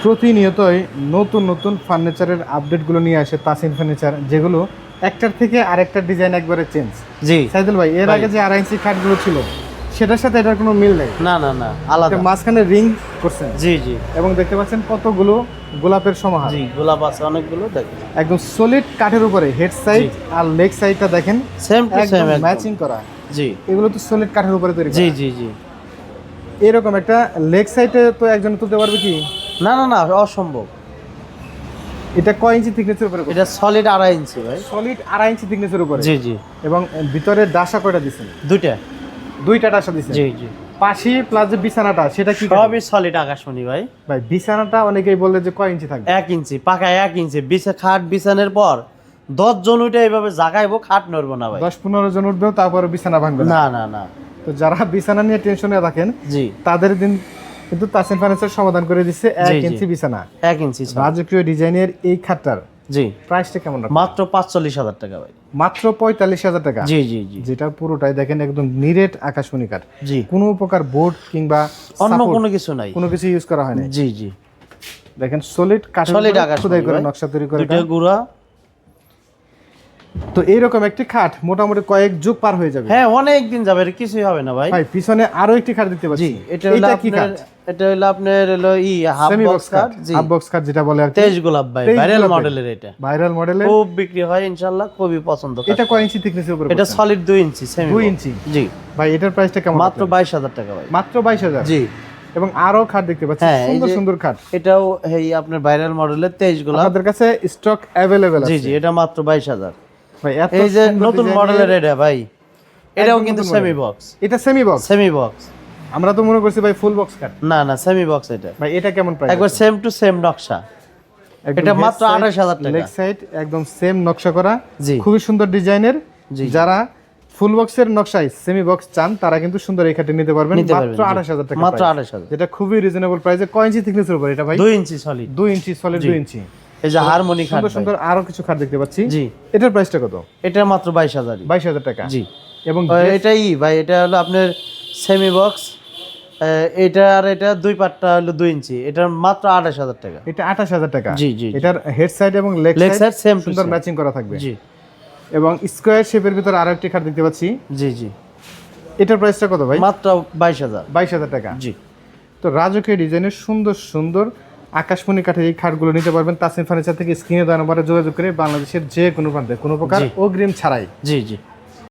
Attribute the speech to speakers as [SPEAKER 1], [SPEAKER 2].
[SPEAKER 1] প্রতিনিয়তই নতুন নতুন ফার্নিচারের আপডেটগুলো নিয়ে আসে তাসিন ফার্নিচার, যেগুলো একটার থেকে আরেকটা ডিজাইন একবারে চেঞ্জ।
[SPEAKER 2] জি
[SPEAKER 1] সাইদুল ভাই, এর আগে যে আড়াই ইঞ্চি খাটগুলো ছিল সেটার সাথে এটার কোনো মিল নেই।
[SPEAKER 2] না না না, আলাদা।
[SPEAKER 1] মাঝখানে রিং করছেন,
[SPEAKER 2] জি জি
[SPEAKER 1] এবং দেখতে পাচ্ছেন কতগুলো গোলাপের সমাহার।
[SPEAKER 2] জি, গোলাপ আছে অনেকগুলো, দেখেন
[SPEAKER 1] একদম সলিড কাঠের উপরে হেড সাইড আর লেগ সাইডটা দেখেন
[SPEAKER 2] সেম টু সেম
[SPEAKER 1] একদম ম্যাচিং করা।
[SPEAKER 2] জি
[SPEAKER 1] এগুলো তো সলিড কাঠের উপরে তৈরি
[SPEAKER 2] জি
[SPEAKER 1] করা।
[SPEAKER 2] জি জি,
[SPEAKER 1] এরকম একটা লেগ সাইডে তো একজন তুলতে পারবে কি?
[SPEAKER 2] না না না, অসম্ভব।
[SPEAKER 1] এটা কয় ইঞ্চি থিকনেসের উপরে?
[SPEAKER 2] এটা সলিড 2.5 ইঞ্চি ভাই।
[SPEAKER 1] সলিড 2.5 ইঞ্চি থিকনেসের উপরে।
[SPEAKER 2] জি জি,
[SPEAKER 1] এবং ভিতরে ডাসা কয়টা দিছেন? দুইটা ডাসা দিছেন।
[SPEAKER 2] জি জি,
[SPEAKER 1] পাশি প্লাস যে বিছানাটা সেটা কি?
[SPEAKER 2] সবই সলিড আকাশমণি ভাই।
[SPEAKER 1] ভাই বিছানাটা অনেকেই বলে যে কয় ইঞ্চি থাকবে?
[SPEAKER 2] 1 ইঞ্চি, পাকা 1 ইঞ্চি। খাট বিছানের পর 10 জন উঠে এইভাবে জাগাইবো, খাট নড়বো না ভাই।
[SPEAKER 1] 10-15 জন উঠবেও তারপরে বিছানা ভাঙবে
[SPEAKER 2] না না না।
[SPEAKER 1] তো যারা বিছানা নিয়ে টেনশনে থাকেন
[SPEAKER 2] জি,
[SPEAKER 1] তাদের দিন কিন্তু তাসিন ফার্নিচার সমাধান করে দিচ্ছে। 1
[SPEAKER 2] জি।
[SPEAKER 1] ইঞ্চি বিছানা,
[SPEAKER 2] 1 ইঞ্চি ছাড়।
[SPEAKER 1] রাজকীয় ডিজাইনের এই খাটটার
[SPEAKER 2] জি,
[SPEAKER 1] প্রাইসটা কেমন রাখবেন?
[SPEAKER 2] মাত্র 45,000 টাকা ভাই।
[SPEAKER 1] মাত্র 45,000 টাকা।
[SPEAKER 2] জি জি জি
[SPEAKER 1] যেটা পুরোটাই দেখেন একদম নিরেট আকাশমণি কাঠ।
[SPEAKER 2] জি,
[SPEAKER 1] কোনো প্রকার বোর্ড কিংবা
[SPEAKER 2] অন্য
[SPEAKER 1] support
[SPEAKER 2] কোনো কিছু নাই।
[SPEAKER 1] কোনো কিছু ইউজ করা হয় না।
[SPEAKER 2] জি জি,
[SPEAKER 1] দেখেন সলিড কাঠের
[SPEAKER 2] সলিড
[SPEAKER 1] উপরে
[SPEAKER 2] আকাশমণি
[SPEAKER 1] খোদাই করে
[SPEAKER 2] ভাই।
[SPEAKER 1] নকশা তৈরি করে।
[SPEAKER 2] দুটো গুড়া।
[SPEAKER 1] তো এইরকম একটি খাট মোটামুটি কয়েক যুগ পার হয়ে যাবে।
[SPEAKER 2] হ্যাঁ, অনেক দিন যাবে, এর কিছুই হবে না ভাই।
[SPEAKER 1] ভাই পিছনে আরো একটি খাট দেখতে পাচ্ছি।
[SPEAKER 2] এটা হলো
[SPEAKER 1] কি
[SPEAKER 2] আপনার,
[SPEAKER 1] খাট?
[SPEAKER 2] এটা হলো আপনার হলো half
[SPEAKER 1] semi
[SPEAKER 2] box
[SPEAKER 1] box
[SPEAKER 2] cut.
[SPEAKER 1] খাট,
[SPEAKER 2] জি,
[SPEAKER 1] হাফ বক্স খাট যেটা বলে আর কি।
[SPEAKER 2] তেজ গোলাপ ভাই,
[SPEAKER 1] তেজ
[SPEAKER 2] ভাইরাল
[SPEAKER 1] গোলাপের।
[SPEAKER 2] মডেলের। এটা
[SPEAKER 1] ভাইরাল মডেলের,
[SPEAKER 2] খুব বিক্রি হয় ইনশাআল্লাহ, খুবই পছন্দ।
[SPEAKER 1] এটা কয় ইঞ্চি থিকনেসের উপরে?
[SPEAKER 2] এটা সলিড 2 ইঞ্চি, সেমি
[SPEAKER 1] 2
[SPEAKER 2] বক্স।
[SPEAKER 1] ইঞ্চি।
[SPEAKER 2] জি,
[SPEAKER 1] ভাই এটার প্রাইসটা কেমন?
[SPEAKER 2] মাত্র 22,000 টাকা ভাই।
[SPEAKER 1] মাত্র 22,000।
[SPEAKER 2] জি,
[SPEAKER 1] এবং আরো খাট দেখতে পাচ্ছি,
[SPEAKER 2] হ্যাঁ, এই
[SPEAKER 1] সুন্দর
[SPEAKER 2] যে
[SPEAKER 1] সুন্দর খাট।
[SPEAKER 2] এটাও এই আপনার ভাইরাল মডেলের তেজ গোলাপ।
[SPEAKER 1] আপনাদের কাছে স্টক अवेलेबल আছে?
[SPEAKER 2] জি জি, এটা মাত্র 22,000।
[SPEAKER 1] ভাই এত
[SPEAKER 2] এই যে
[SPEAKER 1] সুন্দর
[SPEAKER 2] নতুন
[SPEAKER 1] ডিজাইনের-
[SPEAKER 2] মডেলের এটা ভাই, এটাও
[SPEAKER 1] একদম
[SPEAKER 2] কিন্তু
[SPEAKER 1] নতুন
[SPEAKER 2] সেমি
[SPEAKER 1] model।
[SPEAKER 2] বক্স।
[SPEAKER 1] এটা সেমি বক্স।
[SPEAKER 2] সেমি বক্স,
[SPEAKER 1] আমরা তো মনে করছি ভাই ফুল বক্স খাট।
[SPEAKER 2] না না, সেমি বক্স এটা।
[SPEAKER 1] ভাই এটা কেমন প্রাইস?
[SPEAKER 2] একবার সেম টু সেম নকশা। এটা মাত্র 28,000 টাকা।
[SPEAKER 1] লেগ সাইড একদম সেম নকশা করা,
[SPEAKER 2] জি
[SPEAKER 1] খুবই সুন্দর ডিজাইনের।
[SPEAKER 2] জি,
[SPEAKER 1] যারা ফুল বক্সের নকশায় সেমি বক্স চান তারা কিন্তু সুন্দর এই খাটটি নিতে পারবেন মাত্র 28,000 টাকা।
[SPEAKER 2] মাত্র
[SPEAKER 1] price।
[SPEAKER 2] 28,000।
[SPEAKER 1] যেটা খুবই রিজনেবল প্রাইসে। কয় ইঞ্চি থিকনেসের উপর এটা ভাই?
[SPEAKER 2] 2 ইঞ্চি সলিড।
[SPEAKER 1] 2 ইঞ্চি সলিড, 2 ইঞ্চি।
[SPEAKER 2] এই যে হারমোনি খাট
[SPEAKER 1] সুন্দর
[SPEAKER 2] ভাই।
[SPEAKER 1] সুন্দর আরো কিছু খাট দেখতে পাচ্ছি।
[SPEAKER 2] জি,
[SPEAKER 1] এটার প্রাইসটা কত?
[SPEAKER 2] এটা মাত্র 22,000।
[SPEAKER 1] 22,000 টাকা।
[SPEAKER 2] জি,
[SPEAKER 1] এবং
[SPEAKER 2] এটাই ভাই, এটা হলো আপনার সেমি বক্স। এটা আর এটা দুই পাটটা হলো 2 ইঞ্চি, এটা মাত্র 28,000 টাকা।
[SPEAKER 1] এটা 28,000 টাকা।
[SPEAKER 2] জি, জি, জি।
[SPEAKER 1] এটার হেড সাইড এবং leg
[SPEAKER 2] leg
[SPEAKER 1] side
[SPEAKER 2] side same to
[SPEAKER 1] সুন্দর
[SPEAKER 2] সেম।
[SPEAKER 1] ম্যাচিং করা থাকবে।
[SPEAKER 2] জি
[SPEAKER 1] এবং স্কয়ার শেপের ভিতর আরো একটি খাট দেখতে পাচ্ছি।
[SPEAKER 2] জি জি,
[SPEAKER 1] এটার প্রাইসটা কত ভাই?
[SPEAKER 2] মাত্র 22,000।
[SPEAKER 1] 22,000 টাকা।
[SPEAKER 2] জি,
[SPEAKER 1] তো রাজকীয় ডিজাইনের সুন্দর সুন্দর আকাশমণি কাঠের এই খাটগুলো নিতে পারবেন তাসিন ফার্নিচার থেকে। স্ক্রিনে দেওয়া নম্বরে যোগাযোগ করে বাংলাদেশের যে কোনো প্রান্তে কোনো প্রকার
[SPEAKER 2] জি।
[SPEAKER 1] অগ্রিম ছাড়াই।
[SPEAKER 2] জি জি।